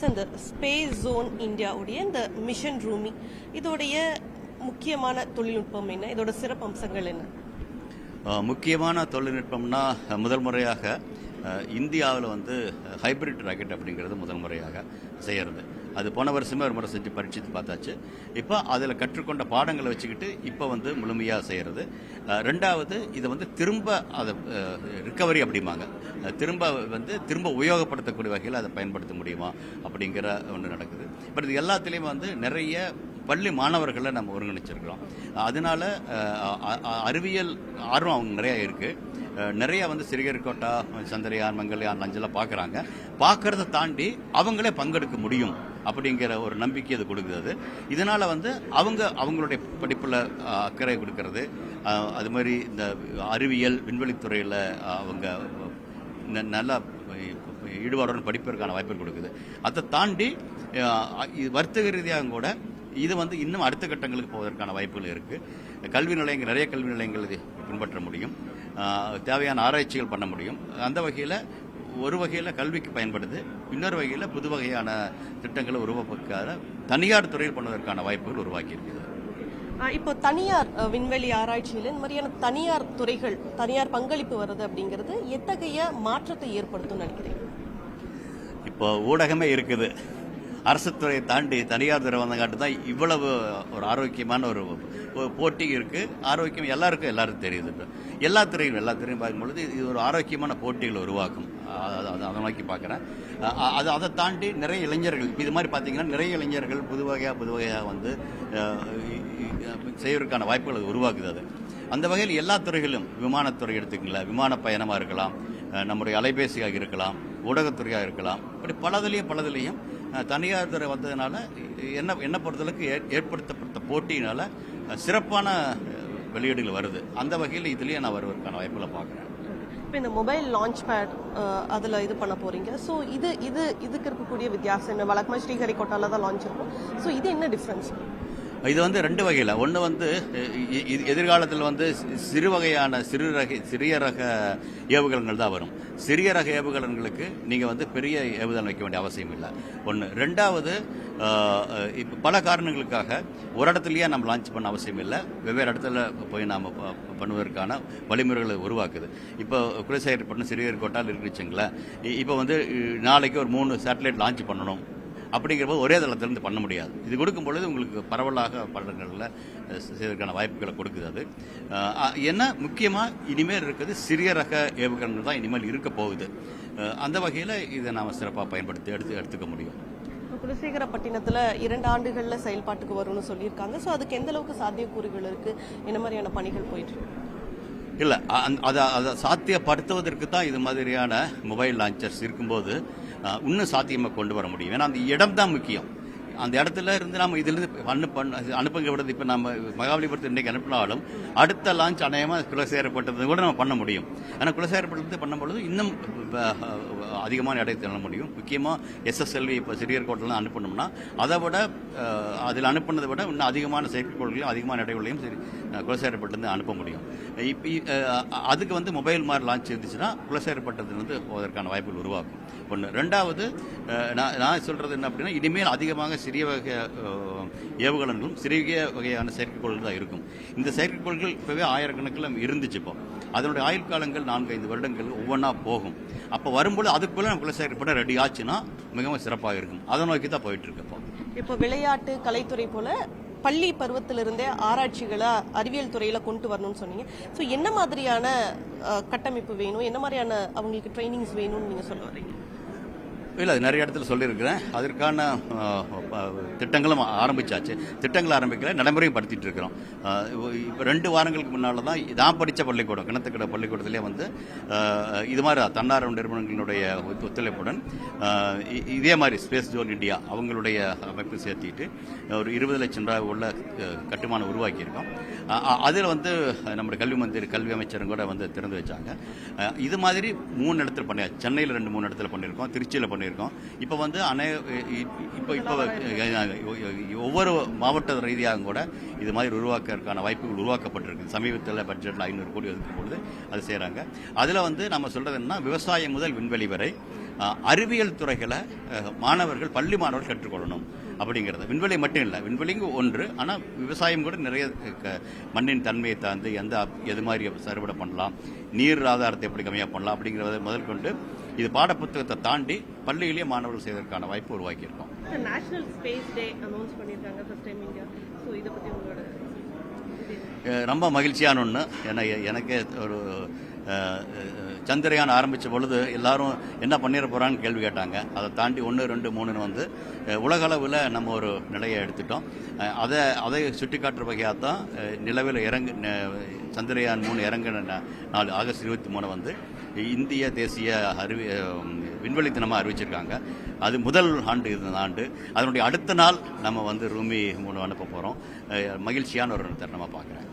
இந்த space zone இந்தியாவுடைய இந்த மிஷன் ரூமி இதோடைய முக்கியமான தொழில்நுட்பம் என்ன, இதோட சிறப்பு அம்சங்கள் என்ன? முக்கியமான தொழில்நுட்பம்னா முதல் முறையாக இந்தியாவில் வந்து ஹைபிரிட் ராக்கெட் அப்படிங்கிறது முதல் முறையாக செய்கிறது. அது போன வருஷமே ஒரு முறை செஞ்சு பரீட்சித்து பார்த்தாச்சு. இப்போ அதில் கற்றுக்கொண்ட பாடங்களை வச்சுக்கிட்டு இப்போ வந்து முழுமையாக செய்கிறது. ரெண்டாவது இதை வந்து திரும்ப அதை ரிக்கவரி அப்படிம்பாங்க, திரும்ப உபயோகப்படுத்தக்கூடிய வகையில் அதை பயன்படுத்த முடியுமா அப்படிங்கிற ஒன்று நடக்குது. பட் இது எல்லாத்துலேயும் வந்து நிறைய பள்ளி மாணவர்களை நம்ம ஒருங்கிணைச்சிருக்கிறோம். அதனால அறிவியல் ஆர்வம் அவங்க நிறையா இருக்குது. நிறைய வந்து சிறிகரிக்கோட்டா, சந்திரயான், மங்கள்யான், லஞ்செல்லாம் பார்க்கறத தாண்டி அவங்களே பங்கெடுக்க முடியும் அப்படிங்கிற ஒரு நம்பிக்கை அது கொடுக்குது. இதனால வந்து அவங்களுடைய படிப்பில் அக்கறை கொடுக்கறது, அது மாதிரி இந்த அறிவியல் விண்வெளித்துறையில் அவங்க நல்லா ஈடுபாடுடன் படிப்பதற்கான வாய்ப்பு கொடுக்குது. அதை தாண்டி வர்த்தக ரீதியாக கூட இது வந்து இன்னும் அடுத்த கட்டங்களுக்கு போவதற்கான வாய்ப்புகள் இருக்குது. நிறைய கல்வி நிலையங்கள் இது பின்பற்ற முடியும், தேவையான ஆராய்ச்சிகள் பண்ண முடியும். அந்த வகையில் ஒரு வகையில் கல்விக்கு பயன்படுது, இன்னொரு வகையில் புது வகையான திட்டங்களை உருவாக்க தனியார் துறையில் பண்ணுவதற்கான வாய்ப்புகள் உருவாக்கி இருக்குது. இப்போ தனியார் விண்வெளி ஆராய்ச்சியில் இந்த மாதிரியான தனியார் துறைகள், தனியார் பங்களிப்பு வருது அப்படிங்கிறது எத்தகைய மாற்றத்தை ஏற்படுத்தும் நினைக்கிறேன்? இப்போ ஊடகமே இருக்குது, அரசு துறையை தாண்டி தனியார் துறை வந்தங்காட்டு தான் இவ்வளவு ஒரு ஆரோக்கியமான ஒரு போட்டி இருக்கு. ஆரோக்கியம் எல்லாருக்கும் தெரியுது. எல்லா துறையும் பார்க்கும்பொழுது இது ஒரு ஆரோக்கியமான போட்டிகளை உருவாக்கும். அதை நோக்கி பார்க்குறேன். அதை தாண்டி நிறைய இளைஞர்கள் இது மாதிரி பார்த்தீங்கன்னா நிறைய இளைஞர்கள் புது வகையாக வந்து செய்வதற்கான வாய்ப்புகளை உருவாக்குது. அது அந்த வகையில் எல்லா துறைகளும், விமானத்துறை எடுத்துக்கல, விமான பயணமாக இருக்கலாம், நம்முடைய அலைபேசியாக இருக்கலாம், ஊடகத்துறையாக இருக்கலாம், இப்படி பலதிலையும் தனியார் துறை வந்ததுனால என்ன பொறுத்தளவுக்கு ஏற்படுத்தப்பட்ட போட்டியினால சிறப்பான வெளியீடுகள் வருது. அந்த வகையில் இதுலேயே நான் வருவதற்கான வாய்ப்புகளை பார்க்குறேன். இப்போ இந்த மொபைல் லான்ச் பேட் அதில் இது பண்ண போறீங்க. ஸோ இதுக்கு இருக்கக்கூடிய வித்தியாசம் என்ன? வழக்கமாக ஸ்ரீஹரிகோட்டாவில் தான் லான்ச் இருக்கும். ஸோ இது என்ன டிஃப்ரென்ஸ்? இது வந்து ரெண்டு வகையில். ஒன்று வந்து எதிர்காலத்தில் வந்து சிறிய ரக ஏவுகலன்கள் தான் வரும். சிறிய ரக ஏவுகலன்களுக்கு நீங்கள் வந்து பெரிய ஏவுதல் வைக்க வேண்டிய அவசியம் இல்லை. ஒன்று. ரெண்டாவது, இப்போ பல காரணங்களுக்காக ஒரு இடத்துலையே நம்ம லான்ச் பண்ண அவசியம் இல்லை, வெவ்வேறு இடத்துல போய் நாம் பண்ணுவதற்கான வழிமுறைகளை உருவாக்குது. இப்போ குலசேகரப்பட்டினம், சிறியர்கோட்டால் இருக்குச்சுங்களேன். இப்போ வந்து நாளைக்கு ஒரு 3 சேட்டலைட் லான்ச் பண்ணணும் அப்படிங்கிறபோது ஒரே தளத்திலிருந்து பண்ண முடியாது. இது கொடுக்கும் பொழுது உங்களுக்கு பரவலாக பலங்களில் செய்வதற்கான வாய்ப்புகளை கொடுக்குது. அது என்ன முக்கியமாக இனிமேல் இருக்குது சிறிய ரக ஏவுகணைகள் தான் இனிமேல் இருக்க போகுது. அந்த வகையில் இதை நாம் சிறப்பாக பயன்படுத்தி எடுத்துக்க முடியும். குலசேகரப்பட்டினத்தில் 2 ஆண்டுகளில் செயல்பாட்டுக்கு வரும்னு சொல்லியிருக்காங்க. ஸோ அதுக்கு எந்த அளவுக்கு சாத்தியக்கூறுகள் இருக்குது? என்ன மாதிரியான பணிகள் போயிட்டு இல்லை, அதை சாத்தியப்படுத்துவதற்கு தான் இது மாதிரியான மொபைல் லான்ச்சர்ஸ் இருக்கும்போது இன்னும் சாத்தியமாக கொண்டு வர முடியும். ஏன்னா அந்த இடம் தான் முக்கியம். அந்த இடத்துல இருந்து நம்ம இதிலிருந்து அனுப்புங்க விடுறது. இப்போ நம்ம மகாபலிபுரத்து இன்றைக்கு அனுப்பினாலும் அடுத்த லான்ச் அநேகமாக குலசேகரப்பட்டது கூட நம்ம பண்ண முடியும். ஆனால் குலசேகரப்பட்டது பண்ணும்பொழுது இன்னும் அதிகமான இடத்தை தள்ள முடியும். முக்கியமாக SSLV இப்போ சிறியர்கோட்டெல்லாம் அனுப்பணும்னா அதை விட அதில் அனுப்புனதை விட இன்னும் அதிகமான செயற்கைக்கோள்களையும் அதிகமான இடைவெளியும் குலசேகரப்பட்டது அனுப்ப முடியும். இப்போ அதுக்கு வந்து மொபைல் மாதிரி லான்ச் இருந்துச்சுன்னா குலசேகரப்பட்டதுலேருந்து போவதற்கான வாய்ப்புகள் உருவாக்கும். ஒன்று. ரெண்டாவது, நான் சொல்கிறது என்ன அப்படின்னா, இனிமேல் அதிகமாக சிறிய வகை ஏவுகலன்களும் சிறிய வகையான செயற்கைக்கோள்கள் தான் இருக்கும். இந்த செயற்கைக்கோள்கள் இப்போவே ஆயிரக்கணக்கில் இருந்துச்சு. இப்போ அதனுடைய ஆயுள் காலங்கள் 4-5 வருடங்கள் ஒவ்வொன்றா போகும். அப்போ வரும்போது அதுக்குள்ளே நம்ம குலசேகரப்பட்ட ரெடி ஆச்சுன்னா மிகவும் சிறப்பாக இருக்கும். அதை நோக்கி தான் போயிட்டு இருக்கு. இப்போ விளையாட்டு கலைத்துறை போல பள்ளி பருவத்திலிருந்தே ஆராய்ச்சிகளை அறிவியல் துறையில் கொண்டு வரணும்னு சொன்னீங்க. ஸோ என்ன மாதிரியான கட்டமைப்பு வேணும், என்ன மாதிரியான அவங்களுக்கு ட்ரைனிங்ஸ் வேணும்னு நீங்கள் சொல்ல வரீங்க? இல்லை, அது நிறைய இடத்துல சொல்லியிருக்கிறேன். அதற்கான திட்டங்களும் ஆரம்பித்தாச்சு. திட்டங்கள் ஆரம்பிக்கல, நடைமுறையும் படுத்திட்டு இருக்கிறோம். இப்போ 2 வாரங்களுக்கு முன்னால் தான் நான் படித்த பள்ளிக்கூடம், கிணத்துக்கடை பள்ளிக்கூடத்திலே வந்து இது மாதிரி தன்னார்வ நிறுவனங்களுடைய ஒத்துழைப்புடன் இதே மாதிரி ஸ்பேஸ் ஜோன் இந்தியா அவங்களுடைய அமைப்பு சேர்த்திட்டு ஒரு 20 லட்சம் ரூபாய் உள்ள கட்டுமானம் உருவாக்கியிருக்கோம். அதில் வந்து நம்முடைய கல்வி அமைச்சரும் கூட வந்து திறந்து வச்சாங்க. இது மாதிரி 3 இடத்துல பண்ணியாச்சு. சென்னையில் 2-3 இடத்துல பண்ணியிருக்கோம், திருச்சியில் பண்ணியிருக்கோம். இப்போ வந்து ஒவ்வொரு மாவட்ட ரீதியாக கூட இது மாதிரி உருவாக்குறதுக்கான வாய்ப்புகள் உருவாக்கப்பட்டிருக்கு. சமீபத்தில் பட்ஜெட்டில் 500 கோடி ஒதுக்கும் பொழுது அது செய்கிறாங்க. அதில் வந்து நம்ம சொல்கிறது என்னன்னா, விவசாயம் முதல் விண்வெளி வரை அறிவியல் துறைகளை மாணவர்கள் பள்ளி மாணவர்கள் கற்றுக்கொள்ளணும் அப்படிங்கிறது. விண்வெளி மட்டும் இல்லை, விண்வெளிங்க ஒன்று, ஆனால் விவசாயம் கூட நிறைய மண்ணின் தன்மையை தாழ்ந்து எது மாதிரி சறுவடை பண்ணலாம், நீர் ஆதாரத்தை எப்படி கம்மியாக பண்ணலாம் அப்படிங்கிறத முதல் கொண்டு இது பாடப்புத்தகத்தை தாண்டி பள்ளியிலேயே மாணவர்கள் செய்வதற்கான வாய்ப்பு உருவாக்கியிருக்கோம். நேஷனல் ஸ்பேஸ் டே அனௌன்ஸ் பண்ணியிருக்காங்க ஃபர்ஸ்ட் டைம் இந்தியா. ஸோ இதை பற்றி உங்களோட ரொம்ப மகிழ்ச்சியான ஒன்று. ஏன்னா எனக்கு ஒரு சந்திரயான் ஆரம்பித்த பொழுது எல்லாரும் என்ன பண்ணிட போகிறான்னு கேள்வி கேட்டாங்க. அதை தாண்டி 1, 2, 3 வந்து உலகளவில் நம்ம ஒரு நிலையை எடுத்துட்டோம். அதை சுட்டி காட்டுற வகையாக தான் நிலவில் சந்திரயான் 3 இறங்கின நாள் ஆகஸ்ட் 23 வந்து இந்திய தேசிய விண்வெளி தினமாக அறிவிச்சிருக்காங்க. அது முதல் ஆண்டு இந்த ஆண்டு. அதனுடைய அடுத்த நாள் நம்ம வந்து ரூமி 3 அனுப்ப போகிறோம். மகிழ்ச்சியான ஒரு தருணமாக பார்க்குறேன்.